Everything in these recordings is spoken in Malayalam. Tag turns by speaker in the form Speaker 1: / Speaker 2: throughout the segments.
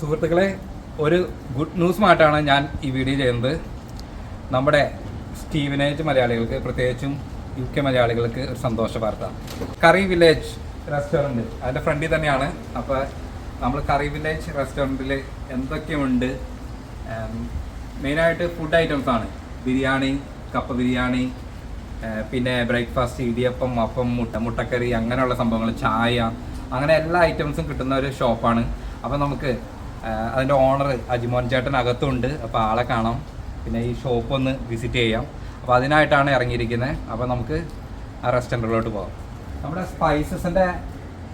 Speaker 1: സുഹൃത്തുക്കളെ, ഒരു ഗുഡ് ന്യൂസുമായിട്ടാണ് ഞാൻ ഈ വീഡിയോ ചെയ്യുന്നത്. നമ്മുടെ സ്റ്റീവനേജ് മലയാളികൾക്ക്, പ്രത്യേകിച്ചും UK മലയാളികൾക്ക് ഒരു സന്തോഷ വാർത്ത. കറി വില്ലേജ് റെസ്റ്റോറൻറ്റ് അതിൻ്റെ ഫ്രണ്ടിൽ തന്നെയാണ്. അപ്പോൾ നമ്മൾ കറി വില്ലേജ് റെസ്റ്റോറൻറ്റിൽ എന്തൊക്കെയുണ്ട്, മെയിനായിട്ട് ഫുഡ് ഐറ്റംസാണ്. ബിരിയാണി, കപ്പ ബിരിയാണി, പിന്നെ ബ്രേക്ക്ഫാസ്റ്റ്, ഇടിയപ്പം, അപ്പം, മുട്ടക്കറി, അങ്ങനെയുള്ള സംഭവങ്ങൾ, ചായ, അങ്ങനെ എല്ലാ ഐറ്റംസും കിട്ടുന്ന ഒരു ഷോപ്പാണ്. അപ്പോൾ നമുക്ക് അതിൻ്റെ ഓണർ അജിമോൻ ചേട്ടൻ അകത്തുണ്ട്. അപ്പോൾ ആളെ കാണാം, പിന്നെ ഈ ഷോപ്പ് ഒന്ന് വിസിറ്റ് ചെയ്യാം. അപ്പോൾ അതിനായിട്ടാണ് ഇറങ്ങിയിരിക്കുന്നത്. അപ്പോൾ നമുക്ക് ആ റെസ്റ്റോറൻറ്റിലോട്ട് പോകാം. നമ്മുടെ സ്പൈസസിൻ്റെ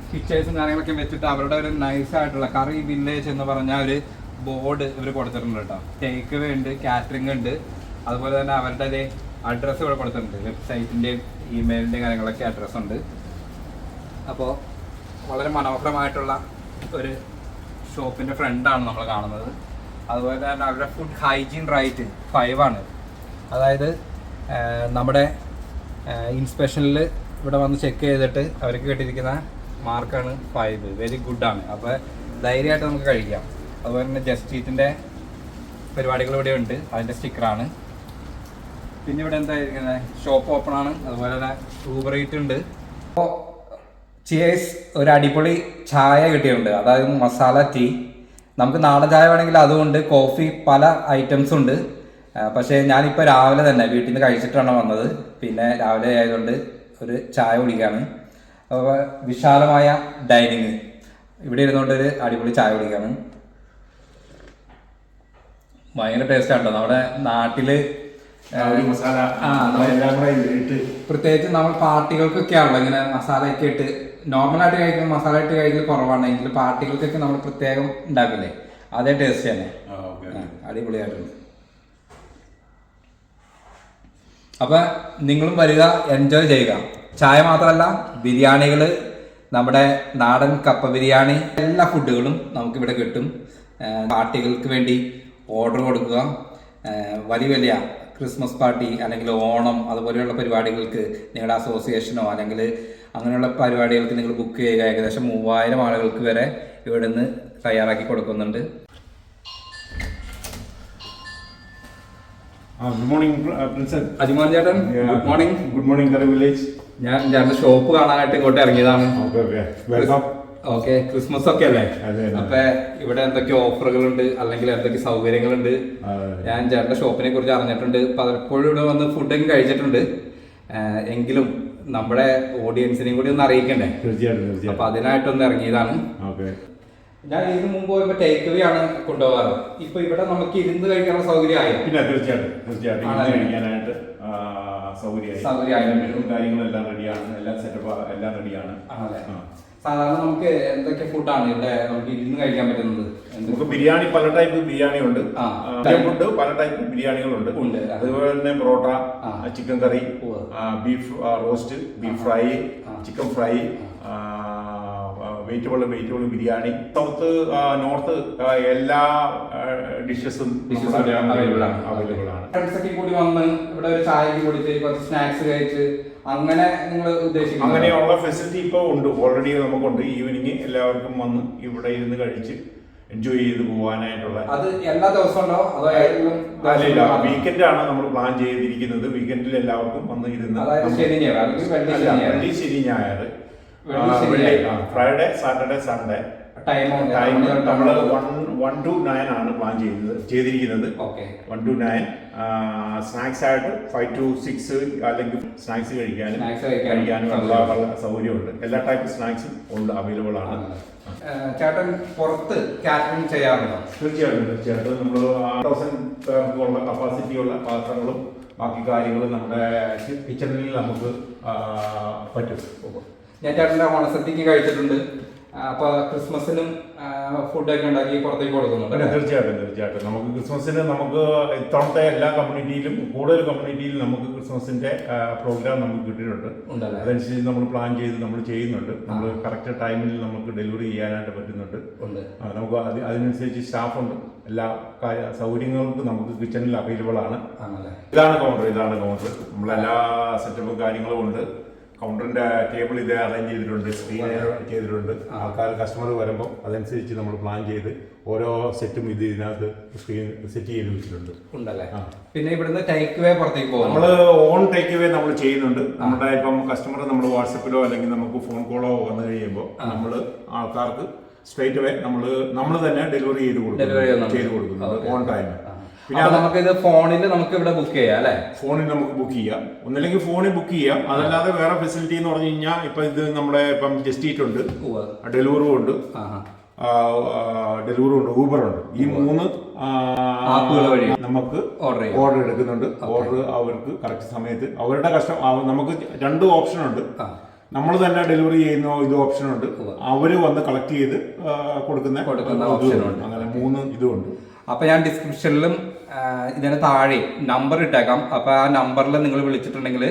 Speaker 1: പിക്ചേഴ്സും കാര്യങ്ങളൊക്കെ വെച്ചിട്ട് അവരുടെ ഒരു നൈസായിട്ടുള്ള കറി വില്ലേജ് എന്ന് പറഞ്ഞ ഒരു ബോർഡ് ഇവർ കൊടുത്തിട്ടുണ്ട് കേട്ടോ. ടേക്ക് വേ ഉണ്ട്, കാറ്ററിംഗ് ഉണ്ട്, അതുപോലെ തന്നെ അവരുടെ അഡ്രസ്സ് ഇവിടെ കൊടുത്തിട്ടുണ്ട്. വെബ്സൈറ്റിൻ്റെയും ഇമെയിലിൻ്റെയും കാര്യങ്ങളൊക്കെ അഡ്രസ്സ് ഉണ്ട്. അപ്പോൾ വളരെ മനോഹരമായിട്ടുള്ള ഒരു ഷോപ്പിൻ്റെ ഫ്രണ്ടാണ് നമ്മൾ കാണുന്നത്. അതുപോലെ തന്നെ അവരുടെ ഫുഡ് ഹൈജീൻ റേറ്റ് 5 ആണ്. അതായത് നമ്മുടെ ഇൻസ്പെക്ഷനിൽ ഇവിടെ വന്ന് ചെക്ക് ചെയ്തിട്ട് അവർക്ക് കിട്ടിയിരിക്കുന്ന മാർക്കാണ് 5, വെരി ഗുഡാണ്. അപ്പോൾ ധൈര്യമായിട്ട് നമുക്ക് കഴിക്കാം. അതുപോലെ തന്നെ ജസ്റ്റ് ഈറ്റിൻ്റെ പരിപാടികൾ ഇവിടെ ഉണ്ട്, അതിൻ്റെ സ്റ്റിക്കറാണ്. പിന്നെ ഇവിടെ എന്തായിരിക്കുന്നത്, ഷോപ്പ് ഓപ്പൺ ആണ്. അതുപോലെ തന്നെ ഊബർ ഈറ്റ് ഉണ്ട്. അപ്പോൾ ചിയേഴ്സ്, ഒരു അടിപൊളി ചായ കിട്ടിയിട്ടുണ്ട്, അതായത് മസാല ടീ. നമുക്ക് നാടൻ ചായ വേണമെങ്കിൽ അതുകൊണ്ട്, കോഫി, പല ഐറ്റംസ് ഉണ്ട്. പക്ഷേ ഞാനിപ്പോൾ രാവിലെ തന്നെ വീട്ടിൽ നിന്ന് കഴിച്ചിട്ടാണ് വന്നത്. പിന്നെ രാവിലെ ആയതുകൊണ്ട് ഒരു ചായ കുടിക്കുകയാണ്. അപ്പോൾ വിശാലമായ ഡൈനിങ്, ഇവിടെ ഇരുന്നുകൊണ്ട് ഒരു അടിപൊളി ചായ കുടിക്കുകയാണ്. ഭയങ്കര ടേസ്റ്റാണല്ലോ നമ്മുടെ നാട്ടിൽ. പ്രത്യേകിച്ച് നമ്മൾ പാർട്ടികൾക്കൊക്കെയാണല്ലോ ഇങ്ങനെ മസാലയൊക്കെ ഇട്ട്, നോർമലായിട്ട് കഴിക്കുന്ന മസാല ഇട്ട് കഴിക്കൽ കുറവാണെങ്കിൽ പാർട്ടികൾക്കൊക്കെ നമ്മൾ പ്രത്യേകം ഉണ്ടാക്കില്ലേ, അതേ ടേസ്റ്റ് തന്നെ. അടിപൊളിയായിട്ടുണ്ട്. അപ്പം നിങ്ങളും വരിക, എൻജോയ് ചെയ്യുക. ചായ മാത്രമല്ല, ബിരിയാണികൾ, നമ്മുടെ നാടൻ കപ്പ ബിരിയാണി, എല്ലാ ഫുഡുകളും നമുക്കിവിടെ കിട്ടും. പാർട്ടികൾക്ക് വേണ്ടി ഓർഡർ കൊടുക്കുക. വലിയ ക്രിസ്മസ് പാർട്ടി അല്ലെങ്കിൽ ഓണം അതുപോലെയുള്ള പരിപാടികൾക്ക് നിങ്ങളുടെ അസോസിയേഷനോ അല്ലെങ്കിൽ അങ്ങനെയുള്ള പരിപാടികൾക്ക് നിങ്ങൾ ബുക്ക് ചെയ്യുക. ഏകദേശം 3000 ആളുകൾക്ക് വരെ ഇവിടെ നിന്ന് തയ്യാറാക്കി കൊടുക്കുന്നുണ്ട്.
Speaker 2: Good morning Prinson.
Speaker 1: അജിമോൻ ചേട്ടൻ, ഗുഡ് മോർണിംഗ്.
Speaker 2: ഗുഡ് മോർണിംഗ് കറി വില്ലേജ്.
Speaker 1: ഞാൻ ചേട്ടൻ്റെ ഷോപ്പ് കാണാനായിട്ട് ഇങ്ങോട്ട് ഇറങ്ങിയതാണ്.
Speaker 2: വെൽക്കം.
Speaker 1: ഓക്കെ, ക്രിസ്മസ് ഒക്കെ അല്ലേ? അപ്പൊ ഇവിടെ എന്തൊക്കെ ഓഫറുകളുണ്ട് അല്ലെങ്കിൽ എന്തൊക്കെ സൗകര്യങ്ങളുണ്ട്, ഞാൻ ചേട്ടന്റെ ഷോപ്പിനെ കുറിച്ച് അറിഞ്ഞിട്ടുണ്ട്. പലപ്പോഴും ഇവിടെ വന്ന് ഫുഡൊക്കെ കഴിച്ചിട്ടുണ്ട്. എങ്കിലും നമ്മുടെ ഓഡിയൻസിനെയും കൂടി ഒന്ന് അറിയിക്കണ്ടേ?
Speaker 2: തീർച്ചയായിട്ടും.
Speaker 1: അപ്പൊ അതിനായിട്ടൊന്ന് ഇറങ്ങിയതാണ്. ഞാൻ ഇതിന് മുമ്പ് പോയപ്പോ ടേക്ക് വേ ആണ് കൊണ്ടുപോകാറ്. ഇപ്പൊ ഇവിടെ നമുക്ക് ഇരുന്ന് കഴിക്കാനുള്ള സൗകര്യമായി.
Speaker 2: പിന്നെ തീർച്ചയായിട്ടും കഴിക്കാനായിട്ട് സൗകര്യമായിട്ട് കാര്യങ്ങളെല്ലാം റെഡിയാണ്, എല്ലാം സെറ്റപ്പ് എല്ലാം റെഡിയാണ്.
Speaker 1: സാധാരണ നമുക്ക് എന്തൊക്കെ ഫുഡാണ് ഇവിടെ നമുക്ക് ഇരുന്ന് കഴിക്കാൻ പറ്റുന്നത്?
Speaker 2: നമുക്ക് ബിരിയാണി, പല ടൈപ്പ് ബിരിയാണി ഉണ്ട്. ഫുഡ് പല ടൈപ്പ് ബിരിയാണികളുണ്ട്. അതുപോലെ തന്നെ parotta, chicken curry, beef roast, beef fry, chicken fry, vegetable biryani, south north എല്ലാ ഡിഷസും അവൈലബിൾ ആണ്.
Speaker 1: ഫ്രണ്ട്സൊക്കെ കൂടി വന്ന് ഇവിടെ ഒരു ചായ കുടിച്ച് കുറച്ച് സ്നാക്സ് കഴിച്ച് അങ്ങനെ നിങ്ങൾ ഉദ്ദേശിക്കുന്നത്?
Speaker 2: അങ്ങനെയുള്ള ഫെസിലിറ്റി ഇപ്പോൾ ഉണ്ട്, ഓൾറെഡി നമുക്കുണ്ട്. ഈവനിങ് എല്ലാവർക്കും വന്ന് ഇവിടെ ഇരുന്ന് കഴിച്ച് എൻജോയ് ചെയ്ത് പോകാനായിട്ടുള്ള.
Speaker 1: അത് എല്ലാ ദിവസവും ഉണ്ടോ അതോ?
Speaker 2: അല്ല, വീക്കെൻഡ് ആണ് നമ്മൾ പ്ലാൻ ചെയ്തിരിക്കുന്നത്. വീക്കെൻഡിൽ എല്ലാവർക്കും വന്ന് ഇരുന്ന്, വെള്ളി, ശനി, ഞായർ, ഫ്രൈഡേ, സാറ്റർഡേ, സൺഡേ ടൈം നമ്മൾ 1 to 9 ആണ് പ്ലാൻ ചെയ്തിരിക്കുന്നത്. 1 to 9. സ്നാക്സ് ആയിട്ട് 5 to 6 അല്ലെങ്കിൽ സ്നാക്സ് കഴിക്കാനും ഉള്ള സൗകര്യമുണ്ട്. എല്ലാ ടൈപ്പ് സ്നാക്സും ഉണ്ട്, അവൈലബിൾ ആണ്.
Speaker 1: ചേട്ടൻ പുറത്ത് കാറ്ററിംഗ് ചെയ്യാറുണ്ടോ?
Speaker 2: തീർച്ചയായിട്ടും. നമ്മൾ 1000 പേർക്കുള്ള കപ്പാസിറ്റിയുള്ള പാത്രങ്ങളും ബാക്കി കാര്യങ്ങളും നമ്മുടെ കിച്ചണിൽ നമുക്ക് പറ്റും.
Speaker 1: ഞാൻ ചേട്ടൻ്റെ ഓണസദ്യക്ക് കഴിച്ചിട്ടുണ്ട്. അപ്പോൾ ക്രിസ്മസിനും ഫുഡൊക്കെ ഉണ്ടാക്കി പുറത്തേക്ക് കൊടുക്കുന്നുണ്ട്.
Speaker 2: തീർച്ചയായിട്ടും. നമുക്ക് ക്രിസ്മസിന് നമുക്ക് ഇത്തവണത്തെ എല്ലാ കമ്മ്യൂണിറ്റിയിലും, കൂടുതൽ കമ്മ്യൂണിറ്റിയിലും നമുക്ക് ക്രിസ്മസിന്റെ പ്രോഗ്രാം നമുക്ക് കിട്ടിയിട്ടുണ്ട്. അതനുസരിച്ച് നമ്മൾ പ്ലാൻ ചെയ്ത് നമ്മൾ ചെയ്യുന്നുണ്ട്. നമ്മൾ കറക്റ്റ് ടൈമിൽ നമുക്ക് ഡെലിവറി ചെയ്യാനായിട്ട് പറ്റുന്നുണ്ട്. നമുക്ക് അതിനനുസരിച്ച് സ്റ്റാഫുണ്ട്. എല്ലാ സൗകര്യങ്ങൾക്കും നമുക്ക് കിച്ചണിൽ അവൈലബിൾ ആണ്. ഇതാണ് കൗണ്ടർ. നമ്മളെല്ലാ സെറ്റപ്പും കാര്യങ്ങളും ഉണ്ട്. കൗണ്ടറിന്റെ ടേബിൾ ഇത് അറേഞ്ച് ചെയ്തിട്ടുണ്ട്, സ്ക്രീൻ ചെയ്തിട്ടുണ്ട്. ആൾക്കാർ കസ്റ്റമർ വരുമ്പോൾ അതനുസരിച്ച് നമ്മൾ പ്ലാൻ ചെയ്ത് ഓരോ സെറ്റും ഇതിനകത്ത് സ്ക്രീൻ സെറ്റ് ചെയ്ത് വെച്ചിട്ടുണ്ട്.
Speaker 1: ഉണ്ടല്ലേ. പിന്നെ ഇവിടുന്ന് ടേക്ക് വേ പുറത്തേക്ക് പോകും.
Speaker 2: നമ്മൾ ഓൺ ടേക്ക് വേ നമ്മൾ ചെയ്യുന്നുണ്ട്. നമ്മുടെ ഇപ്പം കസ്റ്റമർ നമ്മൾ വാട്സപ്പിലോ അല്ലെങ്കിൽ നമുക്ക് ഫോൺ കോളോ വന്നു കഴിയുമ്പോൾ നമ്മൾ ആൾക്കാർക്ക് സ്ട്രേറ്റ് വേ നമ്മൾ തന്നെ ഡെലിവറി ചെയ്ത് കൊടുക്കുന്നുണ്ട് ഓൺ ടൈം.
Speaker 1: പിന്നെ നമുക്ക് ഇത് ഫോണിൽ നമുക്ക് ഇവിടെ ബുക്ക് ചെയ്യാം അല്ലെ?
Speaker 2: ഫോണിൽ നമുക്ക് ബുക്ക് ചെയ്യാം. ഒന്നില്ലെങ്കിൽ ഫോണിൽ ബുക്ക് ചെയ്യാം. അതല്ലാതെ വേറെ ഫെസിലിറ്റി എന്ന് പറഞ്ഞു കഴിഞ്ഞാൽ ഇപ്പൊ ഇത് നമ്മുടെ ഇപ്പം ജസ്റ്റ് ഈറ്റ് ഉണ്ട്, ഡെലിവറും ഉണ്ട്, ഊബർ ഉണ്ട്. ഈ 3 വഴി നമുക്ക് ഓർഡർ എടുക്കുന്നുണ്ട്. ഓർഡർ അവർക്ക് കറക്റ്റ് സമയത്ത് അവരുടെ നമുക്ക് 2 ഓപ്ഷൻ ഉണ്ട്. നമ്മൾ തന്നെ ഡെലിവറി ചെയ്യുന്ന ഇത് ഓപ്ഷൻ ഉണ്ട്, അവര് വന്ന് കളക്ട് ചെയ്ത് കൊടുക്കുന്ന ഓപ്ഷൻ ഉണ്ട്. അങ്ങനെ 3 ഇതുണ്ട്.
Speaker 1: അപ്പൊ ഞാൻ ഡിസ്ക്രിപ്ഷനിലും ഇതിന് താഴെ നമ്പർ ഇട്ടേക്കാം. അപ്പൊ ആ നമ്പറിൽ നിങ്ങൾ വിളിച്ചിട്ടുണ്ടെങ്കിൽ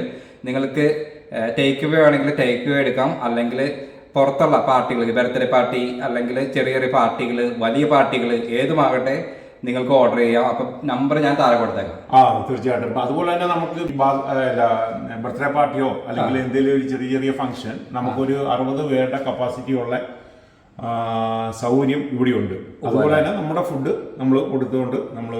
Speaker 1: നിങ്ങൾക്ക് ടേക്ക് വേ ആണെങ്കിൽ ടേക്ക് വേ എടുക്കാം, അല്ലെങ്കിൽ പുറത്തുള്ള പാർട്ടികൾ, ബർത്ത്ഡേ പാർട്ടി അല്ലെങ്കിൽ ചെറിയ ചെറിയ പാർട്ടികൾ, വലിയ പാർട്ടികൾ ഏതുമാകട്ടെ നിങ്ങൾക്ക് ഓർഡർ ചെയ്യാം. അപ്പൊ നമ്പർ ഞാൻ താഴെ കൊടുത്തേക്കാം.
Speaker 2: തീർച്ചയായിട്ടും. അതുപോലെ തന്നെ നമുക്ക് ബർത്ത്ഡേ പാർട്ടിയോ അല്ലെങ്കിൽ എന്തെങ്കിലും ഒരു ചെറിയ ഫംഗ്ഷൻ നമുക്കൊരു 60 പേരുടെ കപ്പാസിറ്റി ഉള്ള സൗകര്യം ഇവിടെയുണ്ട്. അതുപോലെ തന്നെ നമ്മുടെ ഫുഡ് നമ്മൾ കൊടുത്തുകൊണ്ട് നമ്മൾ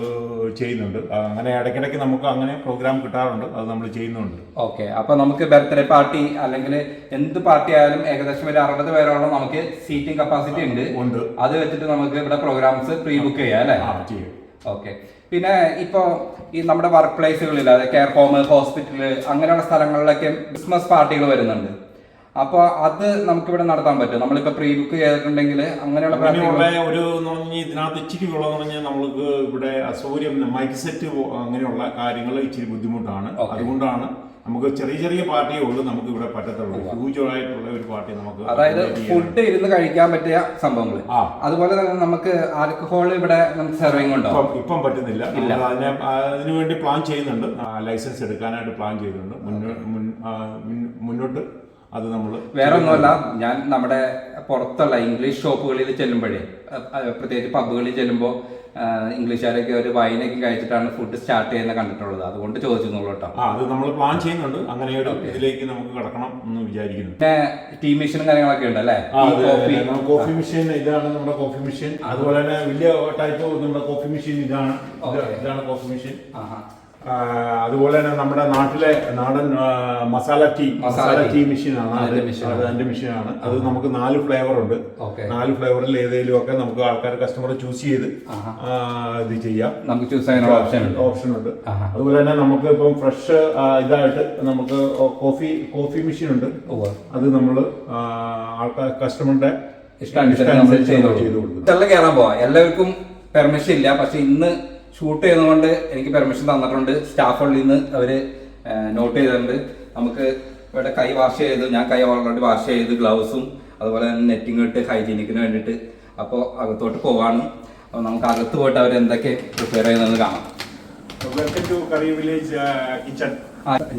Speaker 2: ചെയ്യുന്നുണ്ട്. അങ്ങനെ ഇടയ്ക്കിടയ്ക്ക് നമുക്ക് അങ്ങനെ പ്രോഗ്രാം കിട്ടാറുണ്ട്, അത് നമ്മൾ ചെയ്യുന്നുണ്ട്.
Speaker 1: ഓക്കെ. അപ്പൊ നമുക്ക് ബർത്ത്ഡേ പാർട്ടി അല്ലെങ്കിൽ എന്ത് പാർട്ടി ആയാലും ഏകദേശം ഒരു 60 പേരോളം നമുക്ക് സീറ്റിംഗ് കപ്പാസിറ്റി ഉണ്ട്. അത് വെച്ചിട്ട് നമുക്ക് ഇവിടെ പ്രോഗ്രാംസ് പ്രീ ബുക്ക് ചെയ്യാം അല്ലെ?
Speaker 2: ചെയ്യും.
Speaker 1: ഓക്കെ. പിന്നെ ഇപ്പോ ഈ നമ്മുടെ വർക്ക് പ്ലേസുകളിൽ, അതായത് കെയർ ഹോം, ഹോസ്പിറ്റല്, അങ്ങനെയുള്ള സ്ഥലങ്ങളിലൊക്കെ ക്രിസ്മസ് പാർട്ടികൾ വരുന്നുണ്ട്. അപ്പൊ അത് നമുക്ക് ഇവിടെ നടത്താൻ പറ്റും? നമ്മളിപ്പോ പ്രീ ബുക്ക് ചെയ്തിട്ടുണ്ടെങ്കിൽ അങ്ങനെയുള്ള
Speaker 2: ഒരു ഇതിനകത്ത് ഇച്ചിരി ഉള്ളതെന്ന് പറഞ്ഞാൽ നമ്മൾക്ക് ഇവിടെ അസൗകര്യം, മൈക്ക് സെറ്റ് അങ്ങനെയുള്ള കാര്യങ്ങൾ ഇച്ചിരി ബുദ്ധിമുട്ടാണ്. അതുകൊണ്ടാണ് നമുക്ക് ചെറിയ പാർട്ടിയേ ഉള്ളൂ നമുക്ക് ഇവിടെ പറ്റത്തുള്ളൂ. ഹ്യൂജ് ആയിട്ടുള്ള ഒരു പാർട്ടി നമുക്ക്,
Speaker 1: അതായത് ഫുഡ് ഇരുന്ന് കഴിക്കാൻ പറ്റിയ സംഭവങ്ങൾ. അതുപോലെ തന്നെ നമുക്ക് ആൽക്കഹോൾ ഇവിടെ നമുക്ക് സെർവിങ് ഉണ്ടോ?
Speaker 2: ഇപ്പം പറ്റുന്നില്ല. അതിനു വേണ്ടി പ്ലാൻ ചെയ്യുന്നുണ്ട്, ലൈസൻസ് എടുക്കാനായിട്ട് പ്ലാൻ ചെയ്യുന്നുണ്ട്. മുന്നോട്ട് അത് നമ്മൾ
Speaker 1: വേറെ ഒന്നുമല്ല, ഞാൻ നമ്മുടെ പുറത്തുള്ള ഇംഗ്ലീഷ് ഷോപ്പുകളിൽ ചെല്ലുമ്പോഴേ, പ്രത്യേകിച്ച് പബ്ബുകളിൽ ചെല്ലുമ്പോൾ ഇംഗ്ലീഷുകാരൊക്കെ ഒരു വൈനൊക്കെ കഴിച്ചിട്ടാണ് ഫുഡ് സ്റ്റാർട്ട് ചെയ്യുന്നത് കണ്ടിട്ടുള്ളത്. അതുകൊണ്ട് ചോദിച്ചു കേട്ടോ.
Speaker 2: അത് നമ്മൾ പ്ലാൻ ചെയ്യുന്നുണ്ട്, അങ്ങനെ ഒരു ഇതിലേക്ക് നമുക്ക് കടക്കണം എന്ന് വിചാരിക്കുന്നു.
Speaker 1: പിന്നെ ടീ മെഷീനും കാര്യങ്ങളൊക്കെ ഉണ്ട് അല്ലേ?
Speaker 2: കോഫി മെഷീൻ ഇതാണ് നമ്മുടെ കോഫി മെഷീൻ. അതുപോലെ തന്നെ വലിയ ടൈപ്പ് നമ്മുടെ കോഫി മെഷീൻ ഇതാണ് കോഫി മെഷീൻ. അതുപോലെ തന്നെ നമ്മുടെ നാടൻ മസാല ടീ മെഷീനാണ്. അതിന്റെ മെഷീനാണ്. അത് നമുക്ക് 4 ഫ്ലേവർ ഉണ്ട്. 4 ഫ്ലേവറിൽ ഏതെങ്കിലും ഒക്കെ നമുക്ക് ആൾക്കാർ കസ്റ്റമർ ചൂസ് ചെയ്ത് ഇത് ചെയ്യാം. നമുക്ക് ചൂസ് ചെയ്യാനുള്ള ഓപ്ഷൻ ഉണ്ട്. അതുപോലെ തന്നെ നമുക്ക് ഇപ്പം ഫ്രഷ് ഇതായിട്ട് നമുക്ക് കോഫി മെഷീൻ ഉണ്ട്. അത് നമ്മൾ ആൾക്കാർ കസ്റ്റമറുടെ
Speaker 1: ഇഷ്ടാനുസരണം ചെയ്തു കൊടുക്കും. കയറാൻ പോവാ. എല്ലാവർക്കും പെർമിഷൻ ഇല്ല, പക്ഷെ ഇന്ന് ഷൂട്ട് ചെയ്യുന്നതുകൊണ്ട് എനിക്ക് പെർമിഷൻ തന്നിട്ടുണ്ട്. സ്റ്റാഫുകളിൽ നിന്ന് അവർ നോട്ട് ചെയ്തിട്ടുണ്ട്. നമുക്ക് ഇവിടെ കൈ വാഷ് ചെയ്ത്, ഞാൻ കൈ ഓൾറെഡി വാഷ് ചെയ്ത്, ഗ്ലൗസും അതുപോലെ തന്നെ നെറ്റിങ് ഇട്ട് ഹൈജീനിക്കിന് വേണ്ടിയിട്ട്. അപ്പോൾ അകത്തോട്ട് പോവാണ്. അപ്പോൾ നമുക്ക് അകത്ത് പോയിട്ട് അവർ എന്തൊക്കെ പ്രിപ്പയർ ചെയ്യുന്നത് കാണാം.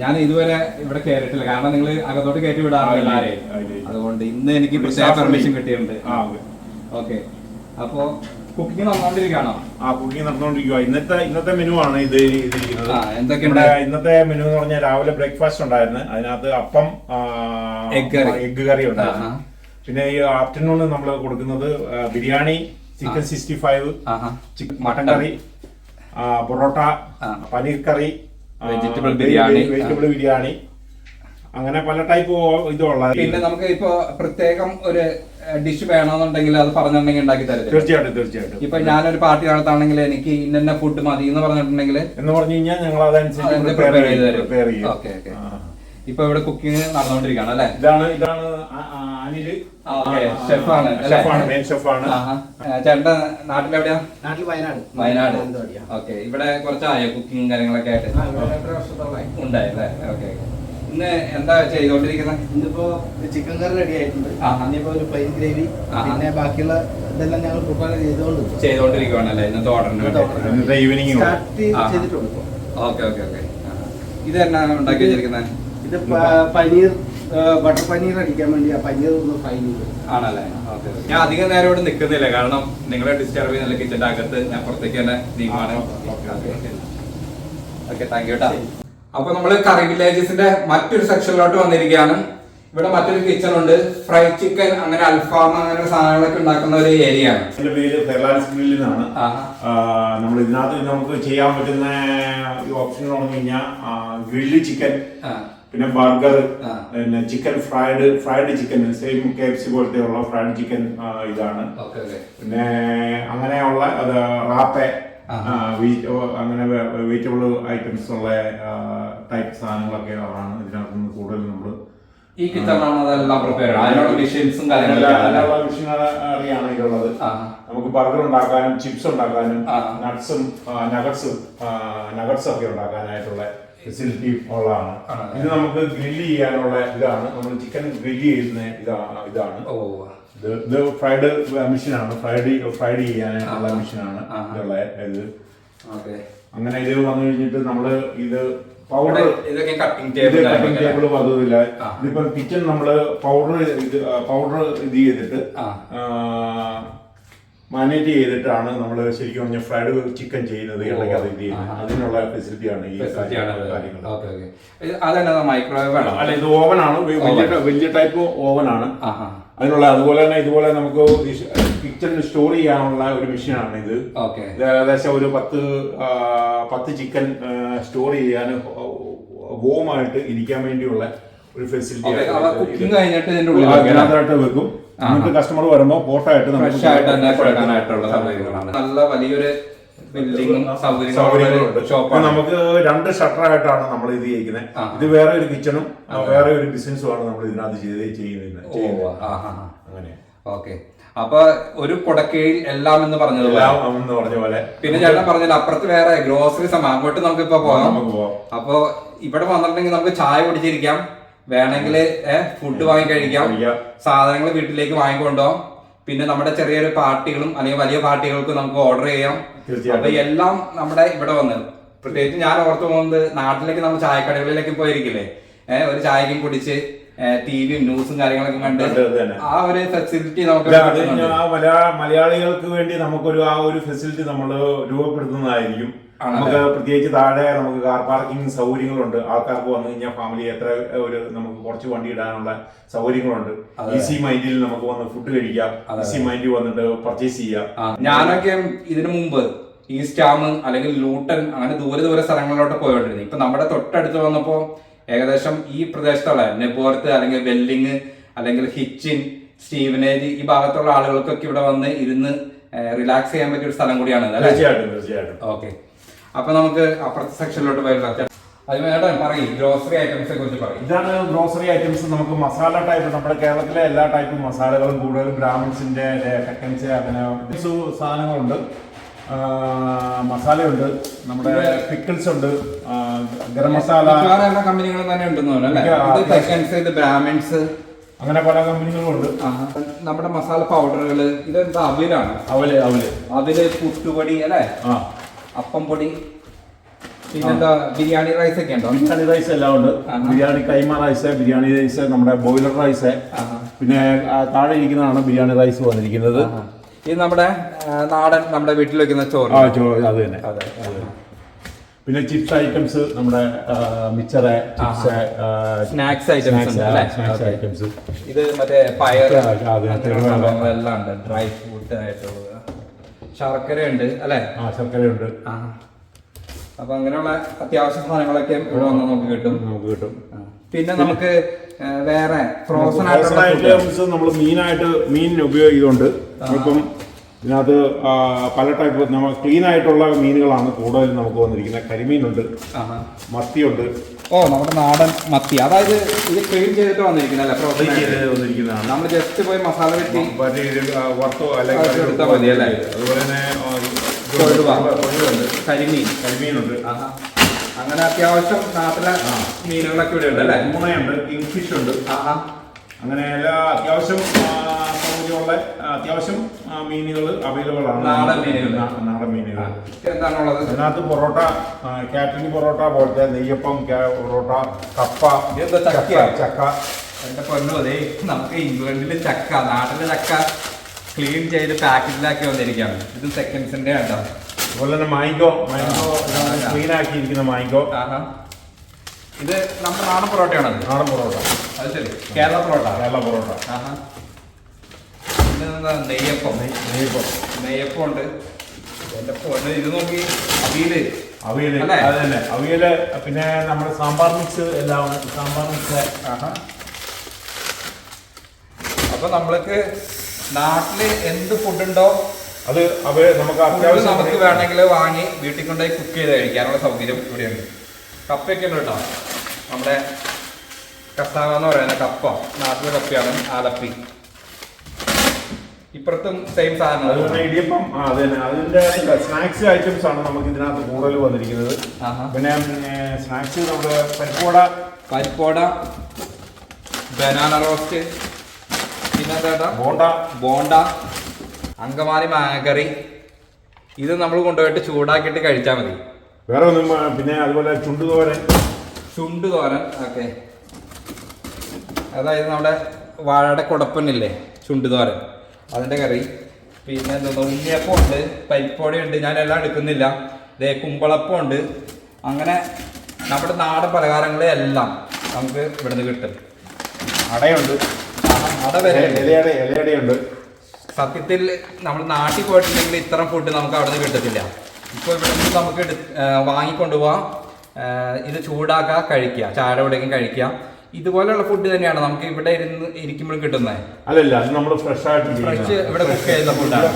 Speaker 1: ഞാൻ ഇതുവരെ ഇവിടെ കയറിയിട്ടില്ല, കാരണം നിങ്ങൾ അകത്തോട്ട് കയറ്റി വിടാറില്ല ആരെയും. അതുകൊണ്ട് ഇന്ന് എനിക്ക് പ്രത്യേക പെർമിഷൻ കിട്ടിയിട്ടുണ്ട്. ഓക്കെ. അപ്പോൾ കുക്കിംഗ് നടന്നുകൊണ്ടിരിക്കുകയാണോ?
Speaker 2: കുക്കിംഗ് നടന്നുകൊണ്ടിരിക്കുക. ഇന്നത്തെ മെനു ആണ് ഇത് ഇരിക്കുന്നത്. ഇന്നത്തെ മെനു എന്ന് പറഞ്ഞാൽ രാവിലെ ബ്രേക്ക്ഫാസ്റ്റ് ഉണ്ടായിരുന്നു. അതിനകത്ത് അപ്പം, എഗ് കറി ഉണ്ടായിരുന്നു. പിന്നെ ഈ ആഫ്റ്റർനൂൺ നമ്മൾ കൊടുക്കുന്നത് ബിരിയാണി, ചിക്കൻ 65, മട്ടൻ കറി, പൊറോട്ട, പനീർ കറി, വെജിറ്റബിൾ ബിരിയാണി, അങ്ങനെ പല ടൈപ്പ് ഇതുള്ള.
Speaker 1: പിന്നെ നമുക്ക് ഇപ്പൊ പ്രത്യേകം ഒരു ഡിഷ് വേണമെന്നുണ്ടെങ്കിൽ അത് പറഞ്ഞിട്ടുണ്ടെങ്കിൽ ഉണ്ടാക്കി തരും.
Speaker 2: തീർച്ചയായിട്ടും.
Speaker 1: ഇപ്പൊ ഞാനൊരു പാർട്ടി നടത്താണെങ്കിൽ എനിക്ക് ഇന്ന ഫുഡ് മതി എന്ന് പറഞ്ഞിട്ടുണ്ടെങ്കിൽ
Speaker 2: എന്ന് പറഞ്ഞു കഴിഞ്ഞാൽ ഞങ്ങൾ അതനുസരിച്ച് പ്രിപ്പയർ ചെയ്യും.
Speaker 1: ഓക്കെ. ഇപ്പൊ ഇവിടെ കുക്കിംഗ് നടന്നുകൊണ്ടിരിക്കുകയാണ് അല്ലെ?
Speaker 2: ഇതാണ് അനിൽ,
Speaker 1: ഷെഫാണ്.
Speaker 2: മെയിൻ ഷെഫാണ്.
Speaker 1: ചേട്ടന്റെ നാട്ടിലെവിടെയാ?
Speaker 3: നാട്ടിൽ
Speaker 1: വയനാട്. ഓക്കെ. ഇവിടെ കുറച്ചായോ കുക്കിംഗ് കാര്യങ്ങളൊക്കെ ആയിട്ട്?
Speaker 3: 2 വർഷത്തോളമായി
Speaker 1: ഉണ്ടായല്ലേ? ഓക്കെ. ഇന്ന് എന്താ ചെയ്തോണ്ടിരിക്കുന്നത്?
Speaker 3: ഇന്നിപ്പോ ചിക്കൻ കറി റെഡി ആയിട്ടുണ്ട്. ഇനിയിപ്പോ ഒരു പൈൻ ഗ്രേവി, പിന്നെ ബാക്കിയുള്ള ഇതെല്ലാം ഞങ്ങൾ പ്രിപ്പയർ
Speaker 1: ചെയ്തോണ്ടിരിക്കുവാണല്ലേ ഇന്നത്തെ ഓർഡറിന്?
Speaker 2: ഈവനിങ്
Speaker 3: സ്റ്റാർട്ട് ചെയ്തിട്ടുണ്ട്.
Speaker 1: ഓക്കെ. ഇത് എന്നാ ഉണ്ടാക്കി വെച്ചിരിക്കുന്നത്?
Speaker 3: ഇത് പനീർ, ബട്ടർ പനീർ അടിക്കാൻ വേണ്ടി ആ പനീർ ഒന്ന് ഫ്രൈ ചെയ്തു
Speaker 1: ആണല്ലേ? ഓക്കെ. ഞാൻ അധികം നേരം ഇവിടെ നിൽക്കുന്നില്ല, കാരണം നിങ്ങളെ ഡിസ്റ്റർബ് ചെയ്യുന്നില്ല. കിച്ചന്റെ അകത്ത് ഞാൻ പുറത്തേക്ക് തന്നെ നീങ്ങുവാണ്. ഓക്കെ. താങ്ക് യു കേട്ടോ. അപ്പൊ നമ്മള് കറി വില്ലേജസിന്റെ മറ്റൊരു സെക്ഷനിലോട്ട് വന്നിരിക്കുകയാണ്. ഇവിടെ മറ്റൊരു കിച്ചൺ ഉണ്ട്. ഫ്രൈഡ് ചിക്കൻ അങ്ങനെ അൽഫാം അങ്ങനെ സാധനങ്ങളൊക്കെ ഉണ്ടാക്കുന്ന ഒരു ഏരിയ ആണ്.
Speaker 2: എന്റെ പേര് ഫെർലാൻസ് ഗ്രില്ലിൽ നിന്നാണ്. നമ്മൾ ഇതിനകത്ത് നമുക്ക് ചെയ്യാൻ പറ്റുന്ന ഓപ്ഷൻ എന്ന് പറഞ്ഞു കഴിഞ്ഞാൽ ഗ്രില്ല് ചിക്കൻ, പിന്നെ ബർഗർ, പിന്നെ chicken fried chicken, same KFC പോലത്തെ ഉള്ള ഫ്രൈഡ് ചിക്കൻ ഇതാണ്. പിന്നെ അങ്ങനെയുള്ള റാപ്പെ, അങ്ങനെ വെജിറ്റബിൾ ഐറ്റംസ് ഉള്ള ടൈപ്പ് സാധനങ്ങളൊക്കെ ആണ് ഇതിനകത്ത് കൂടുതൽ നമ്മൾ
Speaker 1: ഈ കിച്ചണാണ് അതെല്ലാം പ്രിപ്പയർ അതിനുള്ള മെഷീൻസും
Speaker 2: മെഷീനറിയാണ് ഇതിലുള്ളത്. നമുക്ക് ബർഗർ ഉണ്ടാക്കാനും ചിപ്സ് ഉണ്ടാക്കാനും നഗറ്റ്സ് ഒക്കെ ഉണ്ടാക്കാനായിട്ടുള്ള ഫെസിലിറ്റി ഉള്ളതാണ്. ഇത് നമുക്ക് ഗ്രില്ല് ചെയ്യാനുള്ള ഇതാണ്. നമ്മൾ ചിക്കൻ ഗ്രില്ല് ചെയ്യുന്ന ഇതാണ്. ഇത് ഫ്രൈഡ് മെഷീനാണ്. ഫ്രൈഡ് ചെയ്യാനുള്ള മെഷീനാണ് ഇതുള്ള ഇത്. അങ്ങനെ ഇത് വന്നു കഴിഞ്ഞിട്ട് നമ്മള് ഇത് പൗഡർ കട്ടിംഗ് ടേബിൾ വന്നില്ല. ഇതിപ്പോ കിച്ചൺ നമ്മള് പൗഡർ ഇത് ചെയ്തിട്ട് മാനേജ് ചെയ്തിട്ടാണ് നമ്മൾ ശരിക്കും പറഞ്ഞ ഫ്രൈഡ് ചിക്കൻ ചെയ്യുന്നത്. അത് ഇത് ചെയ്യുന്നത് അതിനുള്ള ഫെസിലിറ്റിയാണ് ഈ കാര്യങ്ങൾ. അല്ല, ഇത് ഓവനാണ്, വലിയ ടൈപ്പ് ഓവനാണ് അതിനുള്ള. അതുപോലെ തന്നെ ഇതുപോലെ നമുക്ക് കിച്ചണിൽ സ്റ്റോർ ചെയ്യാനുള്ള ഒരു മെഷീനാണ് ഇത്. ഏകദേശം ഒരു 10 ചിക്കൻ സ്റ്റോർ ചെയ്യാൻ വോമായിട്ട് ഇരിക്കാൻ വേണ്ടിയുള്ള ഒരു ഫെസിലിറ്റി അതിനകത്തായിട്ട് വെക്കും. നമുക്ക് കസ്റ്റമർ വരുമ്പോ ഫോട്ടോ ആയിട്ട്
Speaker 1: നല്ല വലിയൊരു
Speaker 2: നമുക്ക് 2 ഷട്ടറായിട്ടാണ് നമ്മൾ ഇത് ചെയ്യിക്കുന്നത്. ഇത് വേറെ ഒരു കിച്ചണും വേറെ ഒരു ബിസിനസ്സും ആണ് നമ്മൾ ഇതിനകത്ത് ചെയ്യുന്നത്. അങ്ങനെ
Speaker 1: ഓക്കെ. അപ്പൊ ഒരു കൊടക്കീഴിൽ എല്ലാം എന്ന് പറഞ്ഞ
Speaker 2: പോലെ
Speaker 1: പിന്നെ ചേട്ടൻ പറഞ്ഞത് അപ്പുറത്ത് വേറെ ഗ്രോസറി അങ്ങോട്ട് നമുക്ക് ഇപ്പൊ പോകാം. അപ്പൊ ഇവിടെ വന്നിട്ടുണ്ടെങ്കിൽ നമുക്ക് ചായ കുടിച്ചിരിക്കാം, വേണമെങ്കിൽ ഫുഡ് വാങ്ങി കഴിക്കാം, സാധനങ്ങൾ വീട്ടിലേക്ക് വാങ്ങിക്കൊണ്ടുപോകാം. പിന്നെ നമ്മുടെ ചെറിയൊരു പാർട്ടികളും അല്ലെങ്കിൽ വലിയ പാർട്ടികൾക്കും നമുക്ക് ഓർഡർ ചെയ്യാം. അപ്പൊ എല്ലാം നമ്മുടെ ഇവിടെ വന്നത്. പ്രത്യേകിച്ച് ഞാൻ ഓർത്തു പോകുന്നത് നാട്ടിലേക്ക് നമ്മൾ ചായക്കടകളിലേക്ക് പോയിരിക്കില്ലേ, ഒരു ചായക്കും കുടിച്ച് ടിവിയും ന്യൂസും കാര്യങ്ങളൊക്കെ കണ്ട് ആ ഒരു ഫെസിലിറ്റി നമുക്ക്
Speaker 2: മലയാളികൾക്ക് വേണ്ടി നമുക്കൊരു ആ ഒരു ഫെസിലിറ്റി നമ്മൾ രൂപപ്പെടുത്തുന്നതായിരിക്കും. നമുക്ക് പ്രത്യേകിച്ച് താഴെ നമുക്ക് കാർ പാർക്കിംഗ് സൗകര്യങ്ങളുണ്ട്. ആൾക്കാർക്ക് വന്നു കഴിഞ്ഞാൽ ഫാമിലി നമുക്ക് കുറച്ച് വണ്ടി ഇടാനുള്ള സൗകര്യങ്ങളുണ്ട്. ഈസി മൈൻഡിൽ നമുക്ക് വന്ന് ഫുഡ് കഴിക്കാം, ഈസി മൈൻഡിൽ വന്നിട്ട് പർച്ചേസ് ചെയ്യാം.
Speaker 1: ഞാനൊക്കെ ഇതിനു മുമ്പ് ഈസ്റ്റാം അല്ലെങ്കിൽ ലൂട്ടൺ അങ്ങനെ ദൂരെ സ്ഥലങ്ങളിലോട്ട് പോയോണ്ടിരുന്നു. ഇപ്പൊ നമ്മുടെ തൊട്ടടുത്ത് വന്നപ്പോ ഏകദേശം ഈ പ്രദേശത്തുള്ള നെബോർത്ത് അല്ലെങ്കിൽ വെല്ലിങ് അല്ലെങ്കിൽ ഹിച്ചിൻ, സ്റ്റീവനേജ് ഈ ഭാഗത്തുള്ള ആളുകൾക്കൊക്കെ ഇവിടെ വന്ന് ഇരുന്ന് റിലാക്സ് ചെയ്യാൻ പറ്റിയ ഒരു സ്ഥലം കൂടിയാണ്.
Speaker 2: തീർച്ചയായിട്ടും.
Speaker 1: ഓക്കെ. അപ്പൊ നമുക്ക് അപ്പുറത്തെ സെക്ഷനിലോട്ട് പോയിട്ടാ പറയും ഗ്രോസറി ഐറ്റംസിനെ കുറിച്ച് പറയും.
Speaker 2: ഇതാണ് ഗ്രോസറി ഐറ്റംസ്. നമുക്ക് മസാല ടൈപ്പ്, നമ്മുടെ കേരളത്തിലെ എല്ലാ ടൈപ്പ് മസാലകളും കൂടുതലും ബ്രാഹ്മിൻസിന്റെ ടെക്കൻസ് അങ്ങനെ സാധനങ്ങളുണ്ട്. മസാലയുണ്ട്, നമ്മുടെ പിക്കിൾസ് ഉണ്ട്, ഗരം മസാല,
Speaker 1: എല്ലാ കമ്പനികളും തന്നെ ഉണ്ടെന്ന് ബ്രാഹ്മിൻസ്
Speaker 2: അങ്ങനെ പല കമ്പനികളും ഉണ്ട്.
Speaker 1: നമ്മുടെ മസാല പൗഡറുകൾ ഇതെന്താ അവിലാണ്? അവല് പുട്ടുപൊടി അല്ലേ, അപ്പം പൊടി, പിന്നെന്താ ബിരിയാണി റൈസ് ഒക്കെ ഉണ്ടോ?
Speaker 2: ബിരിയാണി റൈസ് എല്ലാം ഉണ്ട്. ബിരിയാണി കൈമ റൈസ്, ബിരിയാണി റൈസ്, നമ്മുടെ ബോയിലർ റൈസ്, പിന്നെ താഴെ ഇരിക്കുന്നതാണ് ബിരിയാണി റൈസ് വന്നിരിക്കുന്നത്.
Speaker 1: ഇത് നമ്മുടെ നാടൻ നമ്മുടെ വീട്ടിൽ വെക്കുന്ന ചോറ്.
Speaker 2: അത് തന്നെ. പിന്നെ ചിപ്സ് ഐറ്റംസ്, നമ്മുടെ മിച്ചറ്, ചിപ്സ്,
Speaker 1: സ്നാക്സ് ഐറ്റംസ്. ഇത് മറ്റേ പയർ എല്ലാം ഉണ്ട്, ഡ്രൈ ഫ്രൂട്ട് ആയിട്ടുള്ളത്. ശർക്കര ഉണ്ട് അല്ലെ?
Speaker 2: ശർക്കരയുണ്ട്.
Speaker 1: അപ്പൊ അങ്ങനെയുള്ള അത്യാവശ്യ സാധനങ്ങളൊക്കെ ഇവിടെ വന്ന് നമുക്ക് കിട്ടും. പിന്നെ നമുക്ക് വേറെ ഫ്രോസൺ
Speaker 2: ഐറ്റംസ് നമ്മൾ മീൻ ഉപയോഗിക്കുന്നുണ്ട്. ഇപ്പം ഇതിനകത്ത് പല ടൈപ്പ് നമ്മൾ ക്ലീൻ ആയിട്ടുള്ള മീനുകളാണ് കൂടുതൽ നമുക്ക് വന്നിരിക്കുന്നത്. കരിമീനുണ്ട്, മത്തിയുണ്ട്.
Speaker 1: നമ്മുടെ നാടൻ മത്തി, അതായത് ഇത് ക്ലീൻ ചെയ്തിട്ട് വന്നിരിക്കുന്നല്ലേ?
Speaker 2: വന്നിരിക്കുന്നതാണ്.
Speaker 1: നമ്മൾ ജസ്റ്റ് പോയി മസാല വെട്ടി
Speaker 2: വറുത്തോ അല്ലെങ്കിൽ
Speaker 1: എടുത്താൽ മതി അല്ലേ?
Speaker 2: അതുപോലെ തന്നെ കരിമീനുണ്ട്.
Speaker 1: അങ്ങനെ അത്യാവശ്യം നാട്ടിലെ മീനുകളൊക്കെ ഇവിടെ ഉണ്ട് അല്ലേ?
Speaker 2: മൂണയുണ്ട്, കിങ് ഫിഷ് ഉണ്ട്. അങ്ങനെ എല്ലാ അത്യാവശ്യം മീനുകൾ അവൈലബിൾ ആണ്.
Speaker 1: നാടൻ
Speaker 2: മീനുകൾ
Speaker 1: എന്താണുള്ളത്?
Speaker 2: അതിനകത്ത് പൊറോട്ട, കാറ്ററിംഗ് പൊറോട്ട പോലത്തെ നെയ്യപ്പം പൊറോട്ട, കപ്പ, ചക്ക.
Speaker 1: എന്റെ പൊന്നോ, അതേ നമുക്ക് ഇംഗ്ലണ്ടില് ചക്ക, നാട്ടിലെ ചക്ക ക്ലീൻ ചെയ്ത് പാക്കറ്റിലാക്കി വന്നിരിക്കുകയാണ്. ഇത് സെക്കൻഡ്സിന്റെ ആട്ടോ.
Speaker 2: അതുപോലെ തന്നെ മാംഗോ ക്ലീൻ ആക്കിയിരിക്കുന്ന മാംഗോ.
Speaker 1: ഇത് നമ്മുടെ നാടൻ പൊറോട്ടയാണത്.
Speaker 2: നാടൻ പൊറോട്ട
Speaker 1: അത് ശരി. കേരള പൊറോട്ട.
Speaker 2: കേരള പൊറോട്ട.
Speaker 1: ആഹാ. പിന്നെ നെയ്യപ്പം. നെയ്യപ്പം ഉണ്ട്. എന്റെ പൊന്ന്, ഇത് നോക്കി. അവിയല്.
Speaker 2: അത് തന്നെ. അവിയല്, പിന്നെ നമ്മുടെ സാമ്പാർ മിക്സ് എല്ലാം. സാമ്പാർ മിക്സ്.
Speaker 1: അപ്പൊ നമ്മൾക്ക് നാട്ടില് എന്ത് ഫുഡ് ഉണ്ടോ
Speaker 2: അത് നമുക്ക് അത്യാവശ്യം
Speaker 1: നമുക്ക് വേണമെങ്കിൽ വാങ്ങി വീട്ടിൽ കൊണ്ടുപോയി കുക്ക് ചെയ്ത് കഴിക്കാനുള്ള സൗകര്യം ഇവിടെയുണ്ട്. കപ്പയൊക്കെ ഉണ്ട് കേട്ടോ. നമ്മുടെ കസാവ എന്ന് പറയുന്ന കപ്പ, നാട്ടിലെ കപ്പയാണ്. ആലപ്പി. ഇപ്പുറത്തും സെയിം സാധനം.
Speaker 2: അതുപോലെ ഇടിയപ്പം. അത് തന്നെ. അതിന്റെ സ്നാക്സ് ഐറ്റംസ് ആണ് നമുക്ക് ഇതിനകത്ത് കൂടുതൽ വന്നിരിക്കുന്നത്. പിന്നെ സ്നാക്സ് നമ്മുടെ പരിപ്പോട, ബനാന റോസ്റ്റ്, പിന്നെ ബോണ്ട, അങ്കമാലി മാങ്ങക്കറി. ഇത് നമ്മൾ കൊണ്ടുപോയിട്ട് ചൂടാക്കിയിട്ട് കഴിച്ചാൽ മതി. വേറെ ഒന്നും. പിന്നെ അതുപോലെ ചുണ്ടുതോരൻ.
Speaker 1: ഓക്കെ. അതായത് നമ്മുടെ വാഴയുടെ കുടപ്പനില്ലേ, ചുണ്ടുതോരൻ, അതിൻ്റെ കറി. പിന്നെ ഉണ്ണിയപ്പം ഉണ്ട്, പരിപ്പോടി ഉണ്ട്. ഞാൻ എല്ലാം എടുക്കുന്നില്ല. കുമ്പളപ്പം ഉണ്ട്. അങ്ങനെ നമ്മുടെ നാടൻ പലഹാരങ്ങളെല്ലാം നമുക്ക് ഇവിടുന്ന് കിട്ടും.
Speaker 2: അടയുണ്ട്.
Speaker 1: അട വരെ
Speaker 2: ഇലയടയുണ്ട്.
Speaker 1: സത്യത്തിൽ നമ്മൾ നാട്ടിൽ പോയിട്ടുണ്ടെങ്കിൽ ഇത്തരം ഫുഡ് നമുക്ക് അവിടെ നിന്ന് കിട്ടത്തില്ല. ഇപ്പോൾ ഇവിടെ നിന്ന് നമുക്ക് വാങ്ങിക്കൊണ്ടുപോവാം. ഇത് ചൂടാക്കുക, കഴിക്കുക, ചായയുടെ കൂടെയും കഴിക്കാം. ഇതുപോലെയുള്ള ഫുഡ് തന്നെയാണ് നമുക്ക് ഇവിടെ ഇരിക്കുമ്പോഴും കിട്ടുന്നത്.
Speaker 2: അല്ലല്ല, അത് നമ്മൾ ഫ്രഷ്
Speaker 1: ഇവിടെ കുക്ക് ചെയ്യുന്ന ഫുഡാണ്.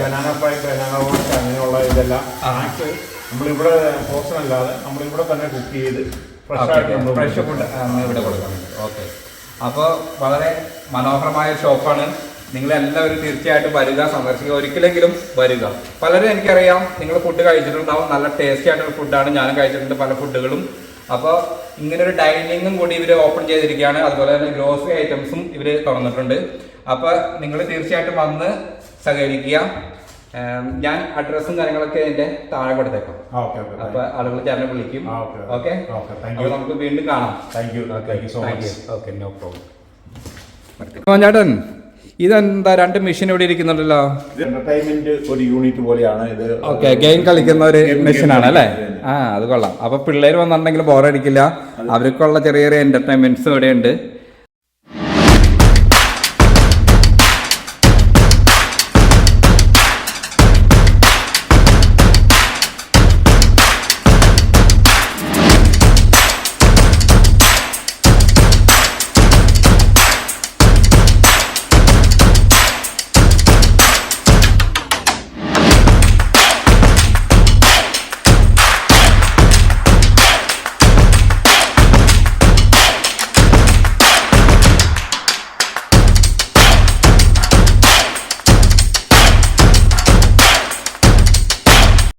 Speaker 2: ബനാന ഫ്രൈ, ബനാന റോസ്റ്റ്, അങ്ങനെയുള്ള ഇതെല്ലാം നമ്മളിവിടെ പോർഷൻ അല്ലാതെ നമ്മളിവിടെ തന്നെ കുക്ക് ചെയ്ത്
Speaker 1: ഫ്രഷ് ഫുഡ് ഇവിടെ കൊടുക്കുന്നുണ്ട്. ഓക്കെ. അപ്പോൾ വളരെ മനോഹരമായ ഷോപ്പാണ്. നിങ്ങളെല്ലാവരും തീർച്ചയായിട്ടും വരിക, സന്ദർശിക്കുക. ഒരിക്കലെങ്കിലും വരിക. പലരും എനിക്കറിയാം നിങ്ങൾ ഫുഡ് കഴിച്ചിട്ടുണ്ടാവും. നല്ല ടേസ്റ്റി ആയിട്ടുള്ള ഫുഡാണ്. ഞാനും കഴിച്ചിട്ടുണ്ട് പല ഫുഡുകളും. അപ്പോൾ ഇങ്ങനൊരു ഡൈനിങ്ങും കൂടി ഇവർ ഓപ്പൺ ചെയ്തിരിക്കുകയാണ്. അതുപോലെ തന്നെ ഗ്രോസറി ഐറ്റംസും ഇവർ തുറന്നിട്ടുണ്ട്. അപ്പോൾ നിങ്ങൾ തീർച്ചയായിട്ടും വന്ന് സഹകരിക്കുക. ഞാൻ അഡ്രസ്സും കാര്യങ്ങളൊക്കെ അതിന്റെ താഴെ കൊടുത്തേക്കാം. അപ്പൊ ആളുകൾ ചേർന്ന് വിളിക്കും. ഓക്കെ. നമുക്ക് വീണ്ടും കാണാം. Okay, no problem. ചേട്ടൻ, ഇതെന്താ 2 മെഷീൻ ഇവിടെ ഇരിക്കുന്നുണ്ടല്ലോ?
Speaker 2: എന്റർടൈൻമെന്റ് ഒരു യൂണിറ്റ് പോലെയാണ് ഇത്.
Speaker 1: ഓക്കെ, ഗെയിം കളിക്കുന്ന ഒരു മെഷീനാണ് അല്ലേ? അത് കൊള്ളാം. അപ്പൊ പിള്ളേർ വന്നിട്ടുണ്ടെങ്കിൽ ബോറടിക്കില്ല. അവർക്കുള്ള ചെറിയ ചെറിയ എന്റർടൈൻമെന്റ്സ് ഇവിടെ ഉണ്ട്.